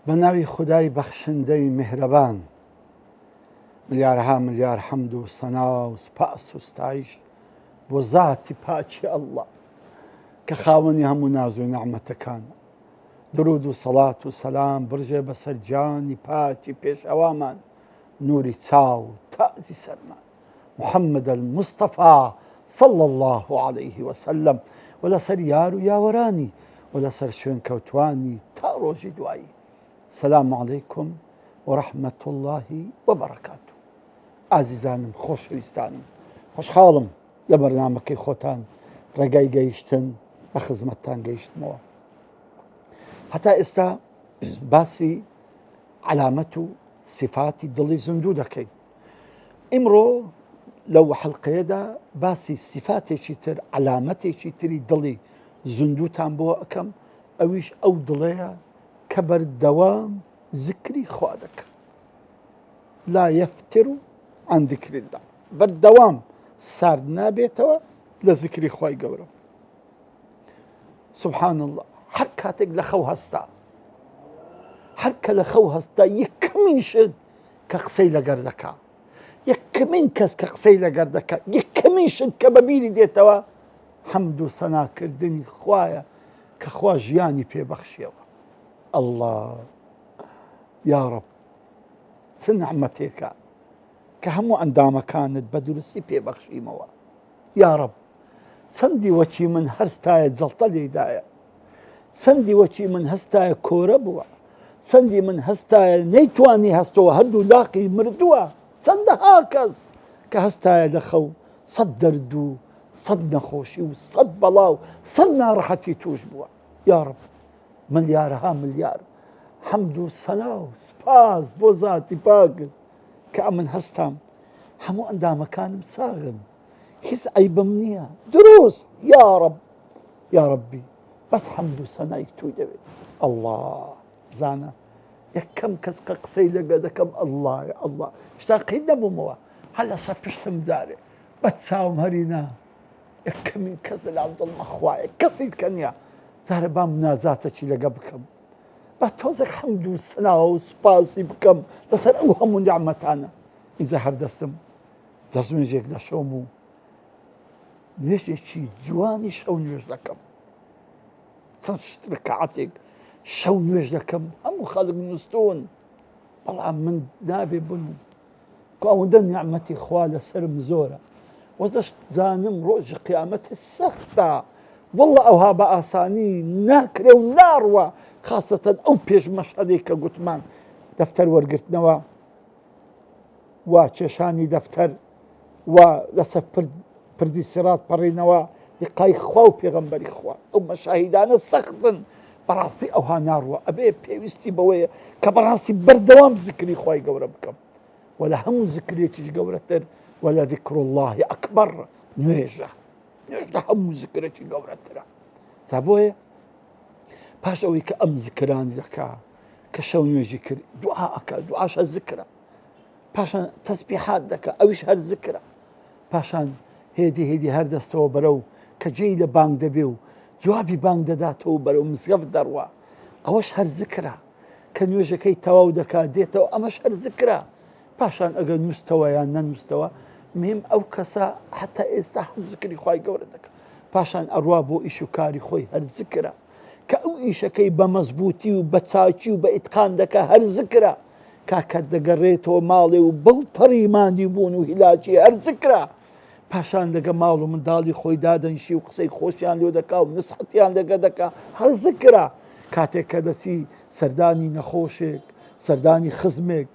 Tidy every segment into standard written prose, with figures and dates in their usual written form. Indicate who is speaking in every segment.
Speaker 1: بناوی خدای بخشندەی میهرەبان، ملیارها ملیار حەمد و سەنا و سپاس و ستایش بۆ ذاتی پاکی ئەڵڵا کە خاوەنی هەموو ناز و نەعمەتەکانە. درود و سەڵات و سەلام بڕژێ بەسەر جانی پاکی پێشەوامان، نوری چاو تازی سەرمان، محەممەد المستەفا صلى الله عليه وسلم، و لەسەر یار و یاوەرانی و لەسەر شوێن کەوتوانی تا ڕۆژی دوایی. سلام علیکم ورحمة الله وبركاته. ئازیزانم، خۆشەویستانم، خۆشحاڵم لە بەرنامەکەی خۆتان ڕێگای گەیشتن بە خزمەتتان گەیشتمەوە. هەتا ئێستا باسی علامەت و سیفاتی دڵی زیندوو دەکەین. ئیمڕۆ لەو حەڵقەیەدا باسی سیفاتێکی تر، علامەتێکی تری دڵی زیندووتان بۆ ئەەکەم، ئەویش ئەو دڵەیە کە بەردەوام ذکری خوا دەکە. لا یەفتر عن ذکر الله، بەردەوام سارد نابێتەوە لە ذکری خوای گەورە. سبحان الله، هەر کاتێک لە خەو هەستا، هەر کە لە خەو هەستا، یەکەمین شت کە قسەی لەگەر دەکا، یەکەمین کەس کە قسەی لەگەر دەکا، یەکەمین شت کە بەبیری دێتەوە حەمد و سەناکردنی خوایە کە خوا ژیانی پێبەخشیەوە. الله یا رب، چ نەعمەتێکە کە هەموو ئەندامەکانت بە دروستی پێبەخشیمەوە. یا رب، چەندی وەچی من هەستایە جەڵتە لێدایە، چەندی وەچی من هەستایە کۆرە بووە، چەندی من هەستایە نەیتوانی هەستەوە هەردوو لاقی مردووە، چەندەها کەس کە هەستایە لە خەو سەد دەرد و سەد نەخۆشی و سەد بەڵاو سەد ناڕەحەتی توش بووە. یا رب، ملیارها ملیار حەمد و سەنا و سپاس بۆ ذاتی پاکت کە ئەمن هەستام، هەموو ئەندامەکانم ساغن، هیچ عەیبم نییە، دروست. یا رب، یا ربی، بەس حەمد و سەنای توی دەوێت. الله بزانە، یەکەم کەس کە قسەی لەگە دەکەم ئەڵڵایە. ئەڵڵا شتاقی نەبوومەوە، هەر لەسەر پشتم دارێ، بە چاوم هەرینا، یەکەمین کەس لەناو دڵمە خوایە، کەسی کە نییە. زارە بام مناجاتێکی لەگە بکەم، بە تۆزێک حەمد و سەنا و سپاسی بکەم لەسەر ئەو هەموو نعمەتانە. اینجا هەردەستم دەستنوێژێک دەشۆم و نوێژێکی جوانی شەو نوێژ دەکەم، چەند ڕکعاتێک شەو نوێژ دەکەم، هەموو خەڵک نووستون، بەڵام من نابێ بنوم کە ئەوەندە نیعمەتی خوا لەسرم زۆرە، وەزدەش زانم ڕۆژی قیامەتە سەختە، وەڵڵا ئەوها بە ئاسانی ناکرێ و ناڕوە، خاستەتەن ئەو پێش مەشهەدێک کە گوتمان دەفتەر وەرگرتنەوە و کێشانی دەفتەر و لەسەر پردی سیرات پەڕینەوە، لقای خوا و پێغەمبەری خوا، ئەو مەشاهیدانە سەختن، بەڕاستی ئەوها ناڕوە. ئەبێ پێویستی بەوەیە کە بەڕاستی بەردەوام ذکری خوای گەورە بکەم، و لە هەموو ذکرێکیش گەورەتر وەلە ذیکر الله ئەکبەر، نوێژە، نوێژ لە هەموو ذکرێکی گەورەترە. جا بۆیە پاش ئەوەی کە ئەم ذکرانی دەکا کە شەو نوێژی کرد، دوعا ئەکا، دوعاش هەر ذکرە، پاشان تەسبیحات دەکا، ئەویش هەر ذکرە، پاشان هێدی هێدی هەر دەستەوە بەرەو کە جێی لە بانگ دەبێ و جوابی بانگ دەداتەوە بەرەو مزگەفت دەڕوا، ئەوەش هەر ذکرە، کە نوێژەکەی تەواو دەکا دێتەوە، ئەمەش هەر ذکرە. پاشان ئەگەر نووسەوە یان نەنووسەوە، مهم ئەو کەسە حتا ئێستا هەر ذکری خوای گەورە دەکە، پاشان ئەڕوا بۆ ئیش و کاری خۆی، هەر ذکرە، کە ئەو ئیشەکەی بە مەزبوطی و بە چاکی و بە ئیتقان دەکا، هەر ذکرە، کاکە دەگەڕێتەوە ماڵێ و بەو پەڕیمانی بوون و هیلاکی، هەر ذکرە. پاشان لەگە ماڵ و منداڵی خۆی دادەنشی و قسەی خۆشیان لێ دەکا و نسحەتیان لەگە دەکا، هەر ذکرە. کاتێک کە دەچی سەردانی نەخۆشێک، سەردانی خزمێک،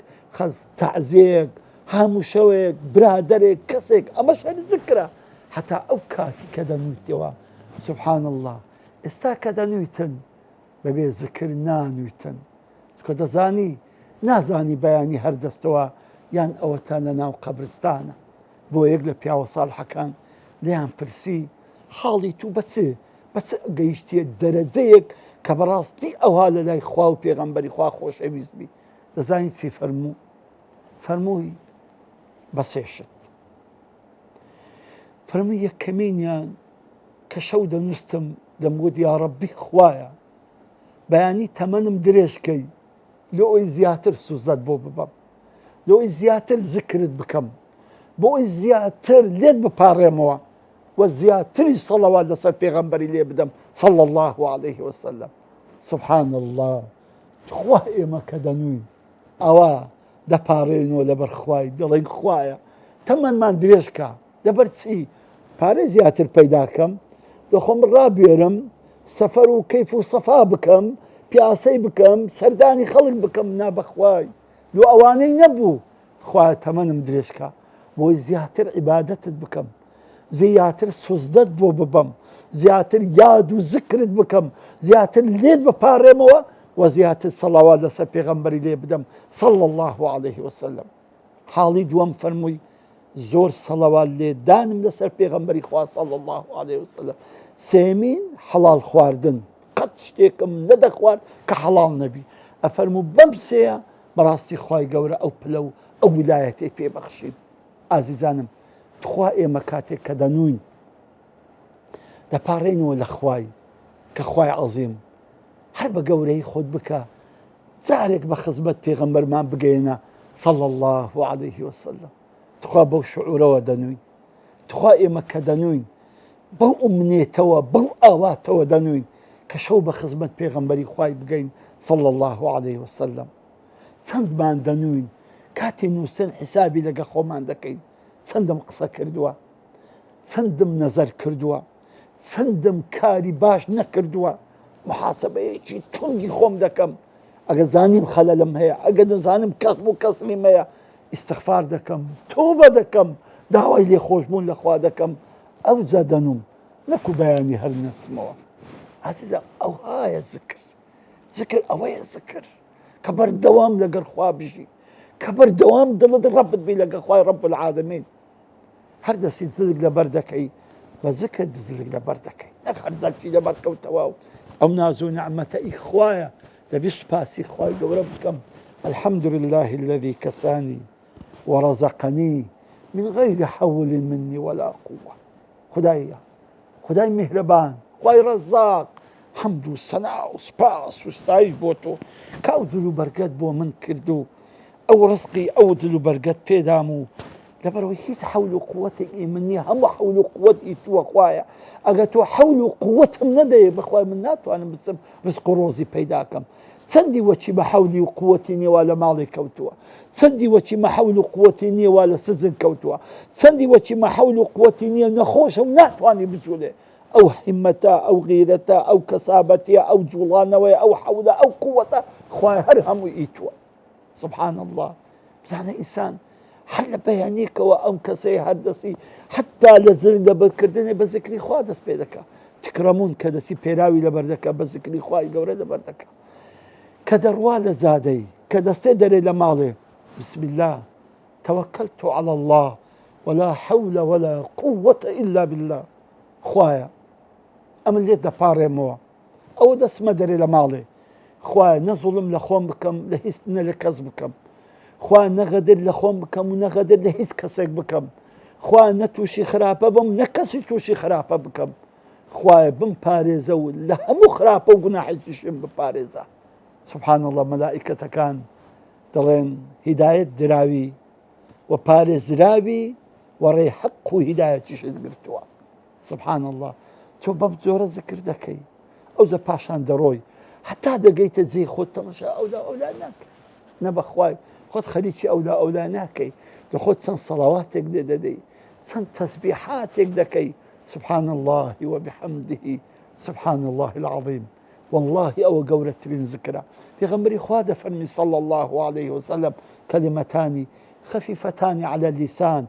Speaker 1: تەعزیەک، هەموو شەوێک، برادەرێک، کەسێک، ئەمەش هەر ذکرە. هەتا ئەو کاتی کە دەنوویتەوە، سبحان الله، ئێستا کە دەنوویتن بەبێ ذکر نانوویتن، کە دەزانی نازانی بەیانی هەردەستەوە یان ئەوەتان لە ناو قەبرستانە، بۆ یەک لە پیاوە ساڵحەکان لیان پرسی حاڵی تو بەس گەیشتیە دەرەجەیەک کە بەڕاستی ئەوها لە لای خوا و پێغەمبەری خوا خۆشەویست بی. دەزانی چی فەرموو؟ فەرمووی بە سێشت. فەرمووی یەکەمینیان کە شەو دەنووستم دەمگوت یا ڕەبی خوایە بەیانی تەمەنم درێژکەی لۆ ئەوی زیاتر سوزەت بۆ ببەم، لۆ ئەوی زیاتر ذکرت بکەم، بۆ ئەوی زیاتر لێت بپاڕێمەوە و زیاتری سەڵەوات لەسەر پێغەمبەری لێ بدەم صلی الله عليه وسلم. سبحان الله. خوا ئێمە کە دەنووین ئەوە دەپاڕێنەوە لەبەر خوای، دەڵێن خوایە تەمەنمان درێژکە لەبەر چی؟ پارەی زیاتر پەیداکەم، دەخۆم ڕابێرم، سەفەر و کەیف و سەفا بکەم، پیاسەی بکەم، سەردانی خەڵک بکەم، نابەخوای لۆ ئەوانەی نەبوو. خوایە تەمەنم درێژکە بۆی زیاتر عیبادەتت بکەم، زیاتر سوزدەت بۆ ببەم، زیاتر یاد و ذکرت بکەم، زیاتر لێت بپاڕێمەوە و زیاتر سەڵاوات لەسەر پێغەمبەری لێ بدەم صلی الله عليه وسلم. حاڵی دووەم فەرمووی زۆر سەڵەوات لێدانم لەسەر پێغەمبەری خوا صلی الله عليه وسلم. سێمین حەڵال خواردن، قەت شتێکم نەدەخوارد کە حەڵال نەبی. ئەفەرموو بەم سێیە بەڕاستی خوای گەورە ئەو پلە و ئەو ویلایەتەی پێبەخشید. ئازیزانم، خوا ئێمە کاتێک کە دەنووین دەپاڕێنەوە لە خوای کە خوای عەزیم، هەر بە گەورەی خۆت بکە جارێک بە خزمەت پێغەمبەرمان بگەێنە صلی الله عليه وسلم. تخوا بەو شعورەوە دەنووین، تخوا ئێمە کە دەنووین بەو ئومنێتەوە بەو ئاواتەوە دەنووین کە شەو بە خزمەت پێغەمبەری خوای بگەین صلی الله عليه وسلم. چەندمان دەنووین کاتی نووسن حسابی لەگە خۆمان دەکەین، چەندم قسە کردووە، چەندم نەزەر کردووە، چەندم کاری باش نەکردووە، محاسبەیەکی توندی خۆم دەکەم. ئەگە زانیم خەلەلم هەیە، ئەگە دەزانم کەسب و کەسبیم هەیە، ئیستیغفار دەکەم، تۆبە دەکەم، داوای لێخۆشبوون لەخوا دەکەم. ئەو جا دەنووم نەکو بەیانی هەر نەستمەوە. عەزیزە ئەوهایە زکر، زکر ئەوەیە زکر کە بەردەوام لەگەڵ خوا بژی، کە بەردەوام دڵت ڕەبت بی لەگەڵ خوای ڕەب العالەمین. هەر دەستی زلک لەبەر دەکەی بە زکر زلک لەبەر دەکەی، نەک هەر دەستی لەبەر کەوتەوە و ئەو ناز و نعمەتە ئی خوایە دەبی سوپاسی خوای گەورە بکەم. الحمد لله الذي كساني ورزقني من غير حول مني ولا قوة. خدايا خدای مهربان، خوای ڕەزاق، حەمد و سەنا و سپاس و ستایش بۆ تۆ کە ئەو دل و بەرگەت بۆ من کرد و ئەو ڕزقی ئەو دل و بەرگەت پێدام و لەبەرەوەی هیچ حەول و قووەتێکی من نییە، هەموو حەول و قووەتی تووە خوایە. ئەگە تۆ حەول و قووەتم نەدەیە بەخوای من ناتوانم بچم ڕزق و ڕۆزی پەیداکەم. چەندی وەچی بە حەولی و قووەتی نییە وا لە ماڵی کەوتووە، چەندی وەچی مە حەول و قووەتی نییە وا لە سزن کەوتووە، چەندی وەچی مە حەول و قووەتی نییە نەخۆشە و ناتوانانی بجوولێ. ئەو حیمەتە، ئەو غیرەتە، ئەو کەسابەتیە، ئەو جوڵانەوەی، ئەو حەولە، ئەو قووەتە خوای هەر هەمووی ئیتووە. سبحان الله. بزانە ئینسان هەر لە بەیانێکەوە ئەم کەسەی هەردەسی حتا لە لەبەرکردنی بە زیکری خوا دەست پێ دەکا. تکرەمون کە دەسی پێراوی لەبەر دەکا بە زیکری خوای گەورە لەبەر دەکا. کە دەڕوا لە زادەی، کە دەستێ دەرێ لە ماڵێ، بسم الله توكلت على الله ولا حول ولا قوة إلا بالله. خوایە ئەمە لێت دەپاڕێمەوە، ئەوە دەستمە دەرێ لە ماڵێ. خوایە نەزوڵم لە خۆم بکەم، لە هیچ نە لە کەس بکەم. خوا نەغەدر لە خۆم بکەم و نەغەدر لە هیچ کەسێک بکەم. خوا نە تووشی خراپە بم، نە کەسی تووشی خراپە بکەم. خوایە بم پارێزە و لە هەموو خراپە و گوناحێکیشم بپارێزە. سبحان الله. مەلائیکەتەکان دەڵێن هیدایەت دراوی و پارێزراوی و ڕێی حەق و هیدایەتیشت گرتووە. سبحان الله. تۆ بەم جۆرە زکر دەکەی، ئەو زە پاشان دەڕۆی حتا دەگەیتە جێی خۆت تەماشا ئەولا ئەولا ناکەی، نە بەخوای خۆت خەریکی ئەولا ئەولا ناکەی، لە خۆت چەند سەڵاواتێک لێ دەدەی، چەند تەسبیحاتێک دەکەی. سبحان الله وبحمده سبحان الله العظيم. والله ئەوە گەورەترین زکرە. پێغەمبەری خوا دەفەرمی صلی الله عليه وسلم كلمتان خفيفتان على اللسان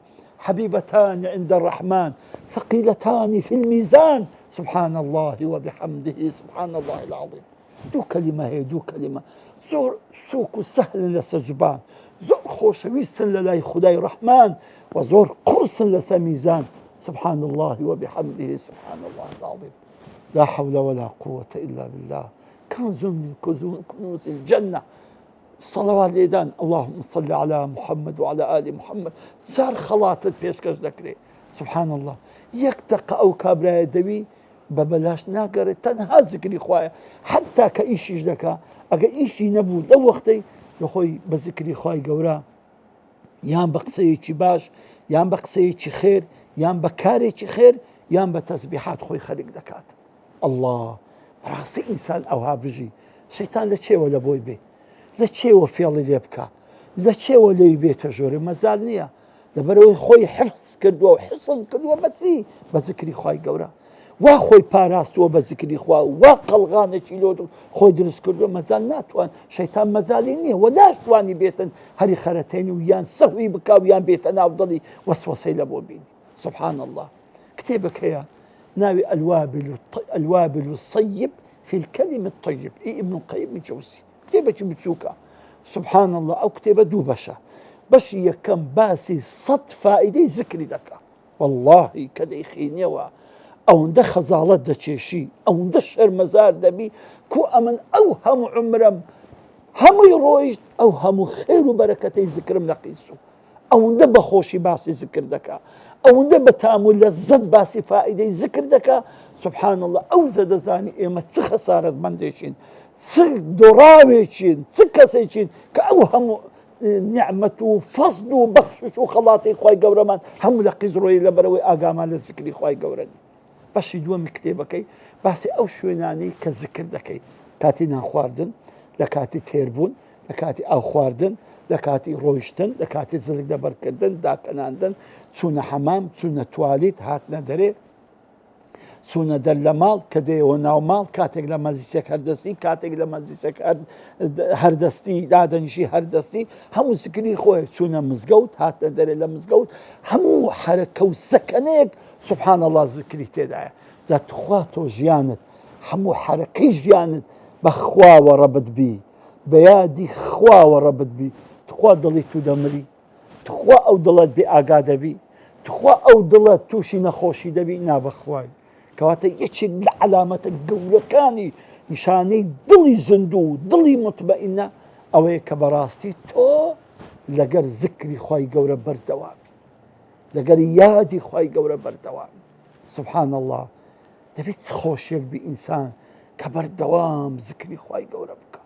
Speaker 1: حبيبتان عند الرحمن ثقيلتان في الميزان سبحان الله وبحمده سبحان الله العظيم. دو كلمة هي دو كلمة زۆر سووک و سەهلن لەسەر جوبان، زۆر خۆشەویستن لە لای خودای ڕەحمان وزور قرص لسميزان. سبحان الله وبحمده سبحان الله العظيم. لا حول ولا قوة إلا بالله. كنز من كنوز الجنة. صلوات ليدان اللهم صل على محمد وعلى آل محمد. سار خلاطت بيشكش ذكري. سبحان الله. يكتق أو كابراي دوي ببلاش ناقر تنها ذكري خوايا حتى كإيشيش لك أجا إيشي نبو لو وقتي يخوي بذكري خواي قورا يان بقصيتي باش يان بقصيتي خير يان بكاريتي خير يان بتسبيحات خوي خلق دكات. الله راسي إنسان أوها بجي شيطان لتشي ولا بوي بي لتشي وفيالي ليبكا لتشي ولا يبيت جوري مازال نية لبروي خوي حفظ كردوا وحصن كردوا بتسي بذكري خواي قورا واخوي باراستو بذكري خوا وقلغانه چيلو خوي درس كردو مازال ناتوان شيطان مازاليني وداش تواني بيتن هري خرتين ويان سوي بكا ويان بيتن افضلي وسوسه لبو بيني. سبحان الله. كتابك هي ناوي الوابل الصيب في الكلم الطيب ابن القيم الجوزي كتابك بتشوكا. سبحان الله. او كتابه دوبشه بس هي كم باسي صد فائده ذكري دكا والله كده يخينيوا او ده خزالت ده تشيشي او ده شرمزار دبي كو امن او هم عمرم هم يرويج او هم خير وبركتي ذكرم نقيسو او ده بخوشي باسي ذكر دكا او ده بتامل لذت باسي فائده ذكر دكا. سبحان الله. او زد زاني اما تخسارت بنديشين دراويشين تكسيشين كاو هم نعمته فضل بخشش وخلاطي خواي قورمان هم لقيزروي لبروي اقاما لذكري خواي قوراني. بس دوم كتابكي بس او شويناني كذكر دكي كاتي ناخواردن لكاتي تيربون لكاتي او خواردن لكاتي رويشتن لكاتي زلق دبر كردن داكناندن سونا حمام سونا تواليت هاتنا دري سونا دل مال كدي وناو مال كاتك لمازيسك هردستي كاتك لمازيسك هردستي دادنشي هردستي همو ذكري خوي سونا مزقوت هاتنا دري لمزقوت همو حركة وسكنيك. سبحان الله. ذكري تدعي ذات خواتو جيانت همو حركي جيانت بخوا وربط بي بيادي خوا وربط بي تخوا ضليتو دمري تخوا او ضلت بي آقادة بي تخوا او ضلت توشي نخوشي دبي نابخواي كواتا يتشي العلامة القولكاني نشاني ضلي زندو ضلي مطمئنة او كبراستي تو لقر ذكري خواي قورة بردوام لقر يادي خواي قورة بردوام. سبحان الله. دبيت خوشيك بإنسان كبردوام ذكري خواي قورة بك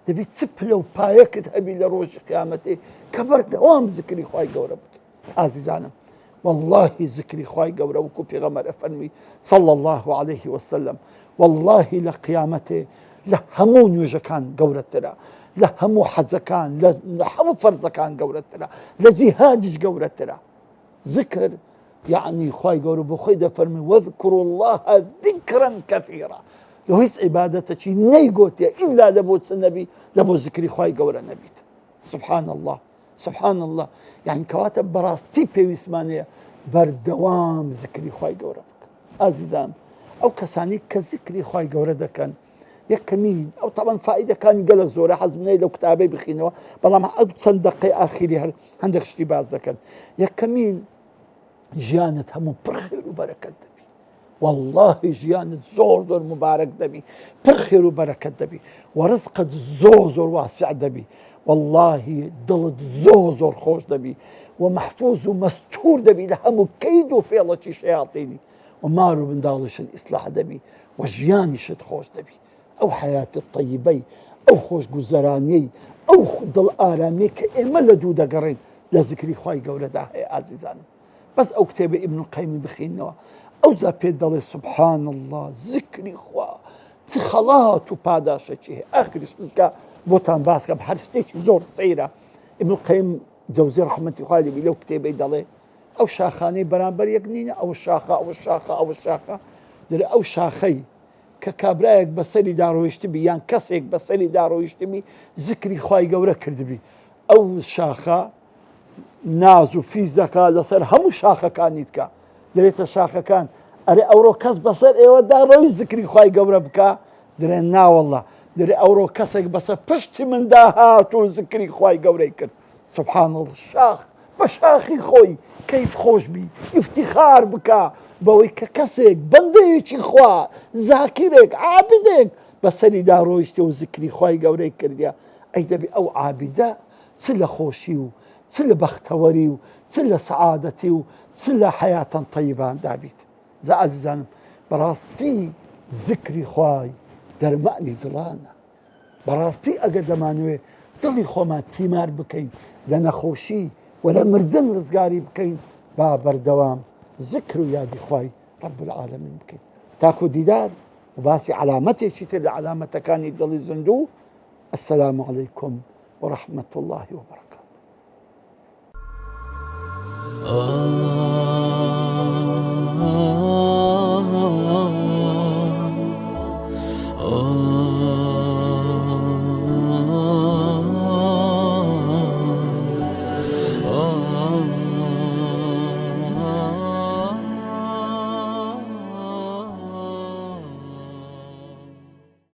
Speaker 1: دبيت سبلو بايك تهبي لروج قيامتي كبردوام ذكري خواي قورة بك. عزيزانا والله ذكري خواي قورة وكو في غمر أفرمي صلى الله عليه وسلم والله لقيامته لهمون يوجكان قورة ترى لهمو حزكان لهمو فرزكان قورة ترى لجهادش قورة ترى ذكر يعني خواي قولوا بخيدة فرمي واذكروا الله ذكرا كثيرا. لو هيس عبادتك نيقوت إلا لبوت النبي لبو ذكري خواي قولوا نبيت. سبحان الله. سبحان الله. يعني كواتب براس تيبي ويسمانية بردوام ذكري خواي قولوا عزيزان أو كساني كذكري خواي قولوا ده كان يكمين أو طبعا فائدة كان يقلق زورة حزمني لو كتابي بخينوا بلا ما أدو صندقي آخري عندك اشتباه ذكر يكمين جيانت همو برخير وبركة دبي والله جيانت زور مبارك دبي برخير وبركة دبي ورزقت زور واسع دبي والله ضلت زور خوش دبي ومحفوظ ومستور دبي لهمو كيدو فيلة شياطيني ومارو بن دالش الإصلاح دبي وجياني شد خوش دبي أو حياة الطيبي أو خوش جزراني أو ضل آرامي كإما لدودة قرين لذكري خواي قولة داهي عزيزان. بس أو كتاب ابن القيم بخينوا أو زابيد دالي سبحان الله ذكري خوا تخلات وباداشة شيء آخر شيء بوتان باسكا بحرشتيش زور صغيرة. ابن القيم جوزي رحمة الله بلو كتاب دالي أو شاخاني برانبر يقنين أو الشاخة أو الشاخة أو الشاخة دل أو شاخي ككابرايك بسالي دارو يشتبي يعني كسيك بسالي دارو يشتبي ذكري خواي قورة كردبي أو الشاخة ناز وفي زكاة لصير هم شاخة كانت دريت الشاخة كان أري أورو كاس بصير إيوه دارو يذكري خواي قورة بكا درينا والله دري أورو كاسك بصير بشتي من داهات وذكري خواي قورة كرد. سبحان الله. شاخ بشاخي خوي کەیف خۆش بی ئیفتیخار بکە بەوەی کە کەسێک بەندەیەکی خوا زاکرێک عابدێک بەسەریدا ڕۆیشتە و زکری خوای گەورەی کردیا ئەی دەبێ ئەو عابدە چ لە خۆشی و چ لە بەختەوەری و چ لە سەعادەتی و چ لە حەیاتەن طەیبان دابیت زە ئازیزانم بەڕاستی زکری خوای دەرمانی دڵانە بەڕاستی ئەگەر دەمانوێ دڵی خۆمان تیمار بکەین لە نەخۆشی و لە مردن ڕزگاری بکەین با بەردەوام ذکر و یادی خوای رب العالمین بکەین تاکو دیدار و باسی علامەتێکی تر لە علامەتەکانی دڵی زیندوو السلام عليكم ورحمة الله وبركاته